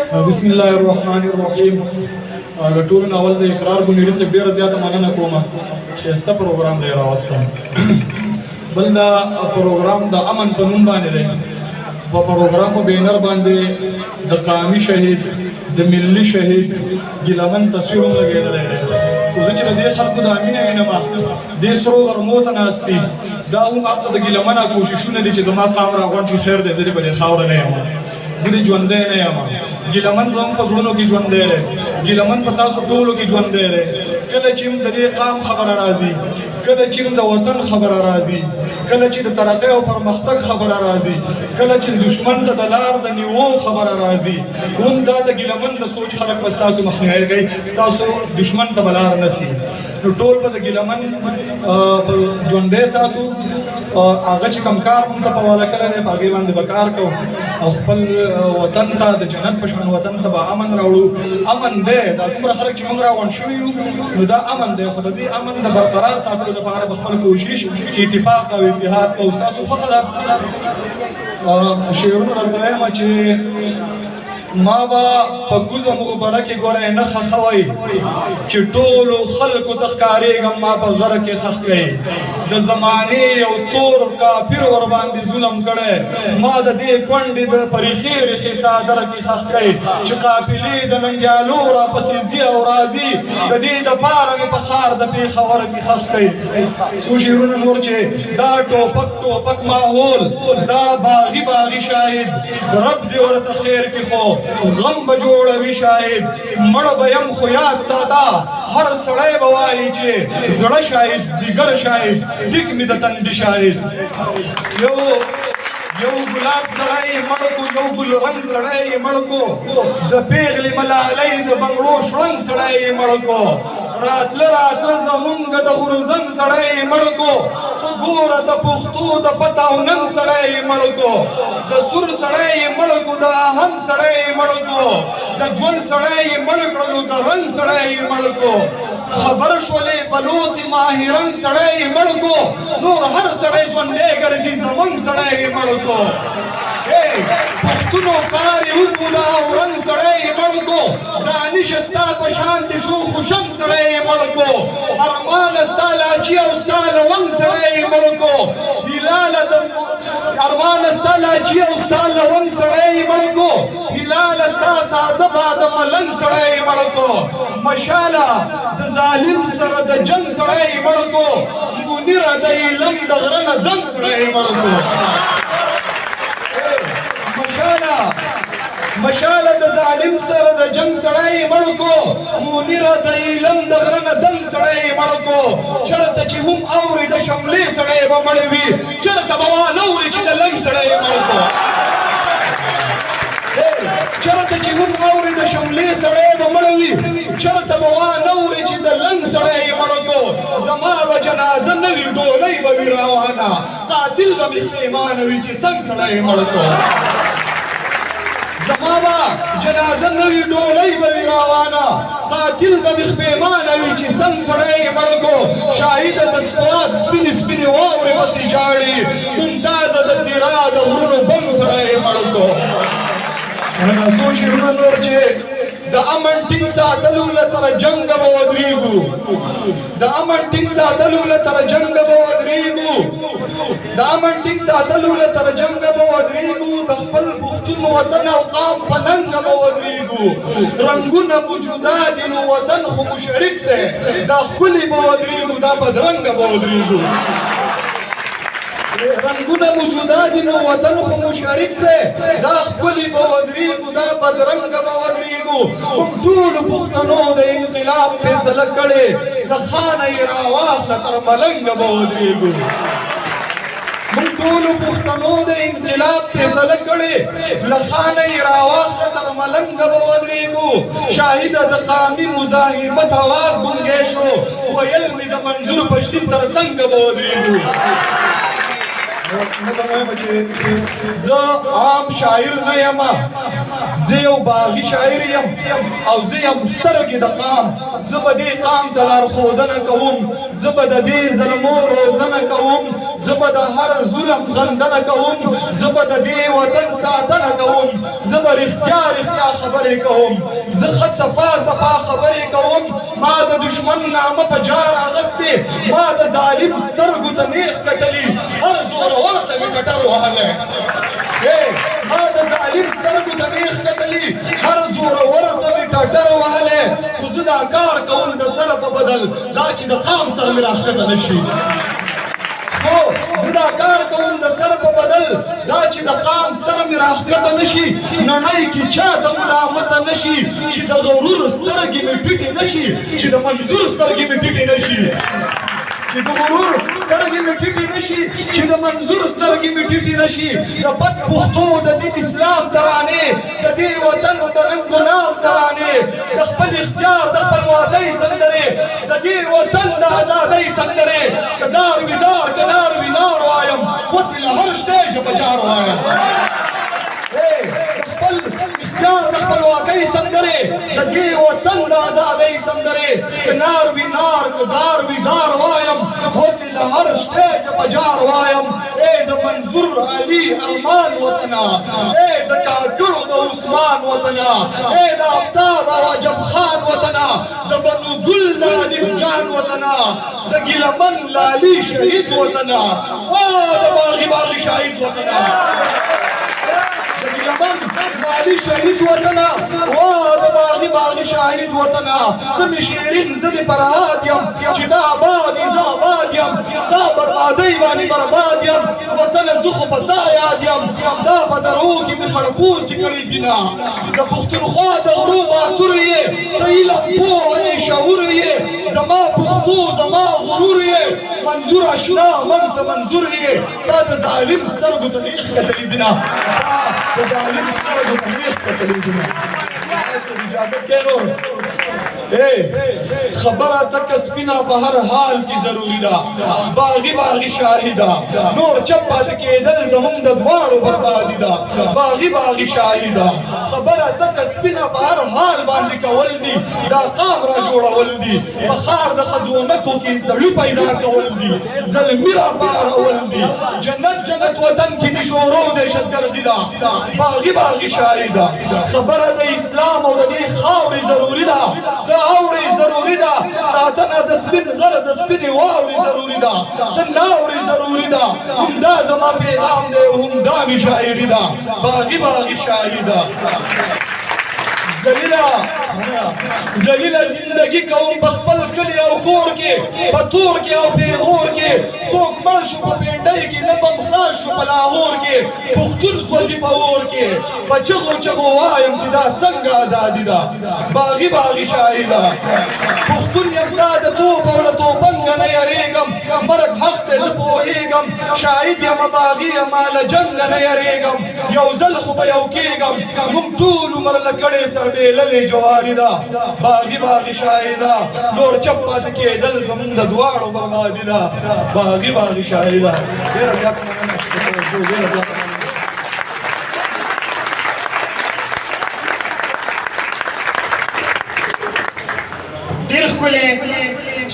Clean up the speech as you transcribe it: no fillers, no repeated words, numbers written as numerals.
بسم الله الرحمن الرحیم. ټول اول د اقرار ګونیری سره ډیره زیاته مننه کوم چې پروګرام لري راوستم. بل دا پروګرام د امن په نوم باندې دی. په پروګرام په بینر باندې د قومي شهید د ملي شهید ګیلمن تصویر لګیدل دی. خو چې د دې خلکو د امینه وینم د سرو غرمو ته ناستي دا هم هغه د ګیلمن کوششونه دي چې زما قام راغون چې خیر دې زری په خاور نه یم ځینې ژوندی نه یم. ګیلمن زموږ په زړونو کې ژوندی دی. ګیلمن په تاسو ټولو کې ژوندی دی. کله چې د دې قام خبره راځي، کله چې د وطن خبره راځي، کله چې د ترقۍ او پرمختګ خبره راځي، کله چې دشمن ته د لار د نیوو خبره راځي، هم دا د ګیلمن د سوچ خلک به ستاسو مخنیوی کوي، ستاسو دشمن ته به لار نسي. نو ټول به د ګیلمن ژوندی ساتو. هغه چې کوم کار موږ ته په حواله کړی دی په هغې باندې به کار کوو او خپل وطن ته د جنت په شان وطن ته به امن راوړو. امن دی دا دومره خلک چې موږ راغونډ شوي یو نو دا امن دی، خو د دې امن د برقرار ساتلو دپاره به خپل کوشش اتفاق او اتحاد کوو. ستاسو خوښه ده شعرونه درته وایم چې ما به په کوزه مغبره کې ګوره نه خښوئ چې ټولو خلکو ته ښکارېږم ما په غره کې خښ کوي. د زمانې یو تور کافر ورباندې ظلم کړی ما د دې کونډې د پریښې ریښې څادره کې خښ کوي چې قافلې د ننګیالو راپسې ځي او راځي د دې دپاره مې په ښار د پېښور کې خښ کوي. څو شعرونه نور چې دا ټوپک ټوپک ماحول دا باغي باغي شاهد رب دې ورته خیر کې خو غم به جوړوي شاهد مړ به یم خو یاد ساته هر سړی به وایي چې زړه شاهد ځیګر شاهد ټیک مې د تندي شاهد. یو ګلاب سړی مړ کو، یو ګل رنګ سړی مړ کو، د پیغلې ملالۍ د بنګړو شړنګ سړی مړ کو، راتله راتله زمونږ د غورځنګ سړی مړ کو، ته ګوره د پښتو د پته او ننګ سړی مړ کو، د سور سړی مړ کو، د اهم سړی مړ کو، د ژوند سړی مړ کړلو، د رنګ سړی مړ کو، خبر شولې بلوسې ماهرنګ سړی مړ کو، نور هر سړی ژوندی ګرځي زمونږ سړی مړ کو. پښتونو کار یې وکړو دا اورنګ سړی مړ کو، دانش ستا په شانتې شو خوشنګ سړی مړ کو، ارمان ستا لاچي او ستا لونګ سړی مړ کو، هلاله د ارمان ستا لاچي او ستا لونګ سړی مړ کو، هلاله ستا ساده باده ملنګ سړی مړ کو، مشاله د ظالم سره د جنګ سړی مړ کو، منیره د علم د غره نه دنګ سړی مړ کو. مشاله د ظالم سره د جنگ سړی مړ کو، منیره د علم د غره نه دنګ سړی مړ کو، چېرته چې هم اوري د شملې سړی به مړ وي، چېرته به وانه اوري چې د لنګ سړی مړ کو، چېرته چې هم اوري د شملې سړی به مړ وي، چېرته به وانه اوري چې د لنګ سړی مړ کو، زما به جنازه نه وي ډولۍ به وي روانه، قاتل به مې پښیمانه وي چې څنګ سړی مړ کو. زما به جنازه نه وي ډولۍ به وي روانه، قاتل به مې پښیمانه وي چې څنګ سړی مړ کو، شاهده د سوات سپینې سپینې واورې پسې جاړي، ممتازه د تیرا د غرونو بم سړی مړ کو. څو شعرونه نور چې د امن ټینګ ساتلو لپاره جنګ به ودرېږو، د امن ټینګ ساتلو لپاره جنګ به ودرېږو، د امن ټینګ ساتلو لپاره جنګ به ودرېږو، د خپل پښتون وطن او قام په ننګ به ودرېږو، رنګونه موجوده دي نو وطن خو مشرک دی، دا ښکلي به ودرېږو دا بدرنګه به ودرېږو. رنګونه موجوده دي نو وطن خو مشرک دی، دا ښکلي به ودرېږو دا بدرنګه به ودرېږو، موږ ټولو پښتنو د انقلاب فیصله کړې له خانه یې راواخله تر ملنګه به ودرېږو. موږ ټولو پښتنو د انقلاب فیصله کړې له خانه یې راواخله تر ملنګه به ودرېږو، شاهده د قامي مزاحمت اواز ګونګی شو، ویل مې د منظور پښتین تر څنګه به ودرېږو. زه عام شاعر نه یم، زه یو باغي شاعر یم او زه یم سترګې د قام، زه به دې قام ته لارښودنه کوم، زه به د دې زلمو روزنه کوم، زبد هر ظلم غندنه کوم زبد دې وطن ساتنه کوم زبر اختیار خبرې کوم زه ښه صفا خبرې کوم ما د دشمن نامه په جار اغستې ما د ظالم سترګو ته نیغ کتلي هر زورور ته مې ټټر وهلی ما د ظالم سترګو ته نیغ کتلي هر زورور ته مې ټټر وهلی خو زه دا کار کوم د سر په بدل دا چې د قام سره مې راښکته نه شي خو زه دا کار کوم د سر په بدل دا چې د قام سر مې راښکته نه شي نړۍ کې چاته ملامته نه شي چې د غرور سترګې مې ټیټې نه شي چې د منظور سترګې مې ټیټې نه شي چې د غرور سترګې مې ټیټې نه شي چې د منظور سترګې مې ټیټې نه شي د بد پښتو د دین اسلام ترانې د دې وطن د ننګ و نام ترانې د خپل اختیار د خپلواکۍ سندرې د دې وطن د ازادۍ سندرې که دار وي دار که نار وي نار وایم اوسې له هر شټیج په جار وایم خپل اختیار د خپلواکۍ سندرې د دې وطن د ازادۍ سندرې که نار وي نار که دار وي دار وایم اوسې له هر شټیج په جار وایم د منظور علي ارمان وطنه د کاکړو د عثمان وطنه د آفتاب او عجب خان وطنه د بنو ګل د علیم جان وطنه د ګیلمن لالي شهید وطنه د باغي شهید وطنه من مالی شهید وطنه د باغي شهید وطنه ته مې شیرین زه دې فرهاد یم چې ته آباد یې زه آباد یم ستا بربادۍ باندې برباد یم وطنه زه خو په تا یاد یم ستا په درو کې مې خړپوسې کړي دینه د پښتونخوا د غرو ماتور یې ته علم پوه یې شعور یې زما پښتو زما غرور یې منظور اشنا من ته منظور یې تا د ظالم سترګو ته نیغ کتلي دینه د ظالم سترګو ته نیغ کتلي دینه اجازت کینو خبره تک سپینه په هر حال کې ضروري ده باغي شاهده نور چپ پاتې کېدل زمونږ د دواړو بربادي ده باغي شاهده خبره تک سپینه په هر حال باندې کول دي دا قام را جوړول دي په ښار د خزونکو کې سړي پیدا کول دي زلمي را پارول دي جنت وطن کې د شورو دهشتګردي ده باغي شاهده خبره د اسلام او د دې خاورې ضروري ده اوري ضروري ده ساتنه د سپین غر د سپینې واورې ضروري ده ته ناورې ضروري ده همدا زما پیغام دی همدا مې شاعري ده باغي شاهده ذلیله زندگی کوم په خپل کلي او کور کې په تور کې او پیغور کې څوک مړ شو په پینډۍ کې نه بم خلاص شو په لاهور کې پښتون سوځي په اور کې په چغو وایم چې دا څنګه ازادي ده باغي شاهده پښتون یم ستا د توپ او له توپنګه نه یریږم مرګ حق ته زه پوهېږم شاهد یم باغي یم له جنګه نه یریږم یو ځل خو به یو کېږم موږ ټول عمر له کړې سربېللې جواري ده باغي شاهده نور چپ پاتې کېدل زمونږ د دواړو بربادي ده باغي شاهده ډېره زیاته مننه ډېر ښکلی